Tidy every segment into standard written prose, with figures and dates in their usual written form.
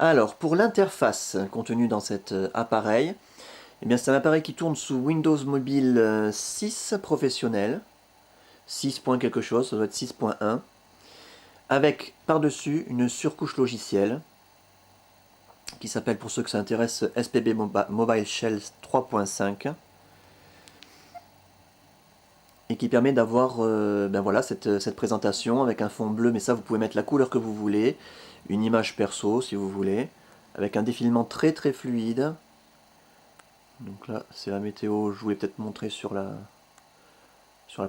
Alors, pour l'interface contenue dans cet appareil, eh bien, c'est un appareil qui tourne sous Windows Mobile 6 professionnel, 6. quelque chose, ça doit être 6.1, avec par-dessus une surcouche logicielle qui s'appelle, pour ceux que ça intéresse, SPB Mobile Shell 3.5 et qui permet d'avoir ben voilà, cette présentation avec un fond bleu, mais ça vous pouvez mettre la couleur que vous voulez, une image perso si vous voulez, avec un défilement très très fluide. Donc là c'est la météo, je voulais peut-être montrer sur la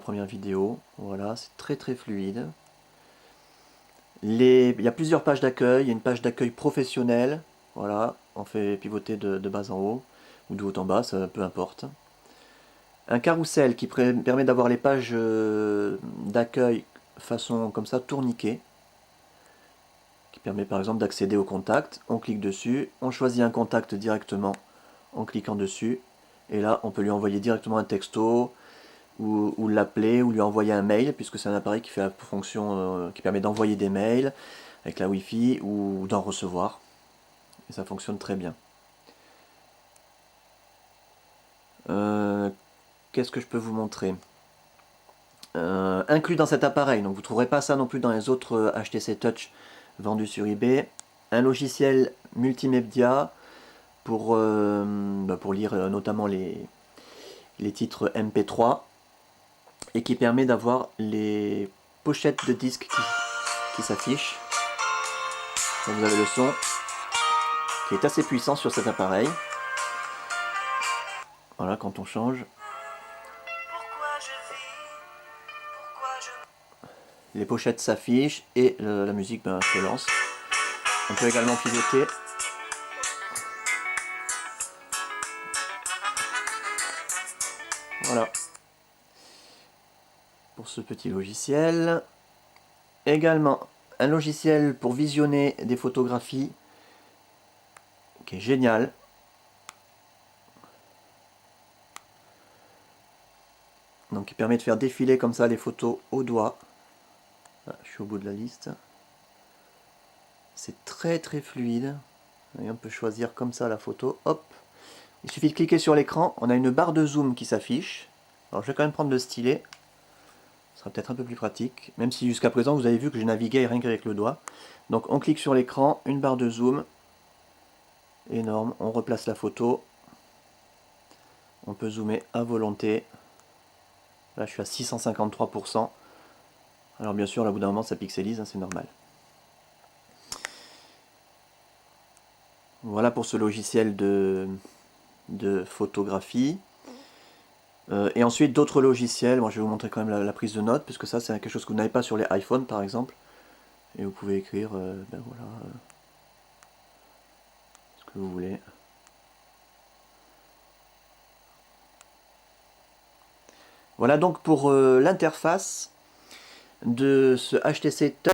première vidéo. Voilà, c'est très très fluide. Il y a plusieurs pages d'accueil. Il y a une page d'accueil professionnelle. Voilà, on fait pivoter de bas en haut ou de haut en bas, ça peu importe. Un carrousel qui permet d'avoir les pages d'accueil façon comme ça, tourniquet, qui permet par exemple d'accéder au contact. On clique dessus, on choisit un contact directement en cliquant dessus, et là on peut lui envoyer directement un texto, ou l'appeler, ou lui envoyer un mail, puisque c'est un appareil qui fait la fonction qui permet d'envoyer des mails avec la Wi-Fi, ou d'en recevoir, et ça fonctionne très bien. Qu'est-ce que je peux vous montrer? Inclus dans cet appareil, donc vous ne trouverez pas ça non plus dans les autres HTC Touch vendus sur eBay, un logiciel multimédia pour lire notamment les titres MP3, et qui permet d'avoir les pochettes de disques qui s'affichent. Donc vous avez le son qui est assez puissant sur cet appareil. Voilà, quand on change, les pochettes s'affichent et la musique se lance. On peut également pivoter. Voilà. Pour ce petit logiciel. Également un logiciel pour visionner des photographies qui est génial. Donc il permet de faire défiler comme ça les photos au doigt. Voilà, je suis au bout de la liste. C'est très très fluide. Et on peut choisir comme ça la photo. Hop. Il suffit de cliquer sur l'écran. On a une barre de zoom qui s'affiche. Alors je vais quand même prendre le stylet. Ce sera peut-être un peu plus pratique. Même si jusqu'à présent vous avez vu que j'ai navigué rien qu'avec le doigt. Donc on clique sur l'écran, une barre de zoom. Énorme. On replace la photo. On peut zoomer à volonté. Là je suis à 653%. Alors bien sûr, là, au bout d'un moment ça pixelise, hein, c'est normal. Voilà pour ce logiciel de photographie. Et ensuite d'autres logiciels, moi je vais vous montrer quand même la prise de notes, puisque ça c'est quelque chose que vous n'avez pas sur les iPhones par exemple. Et vous pouvez écrire ben voilà, ce que vous voulez. Voilà donc pour l'interface de ce HTC Touch.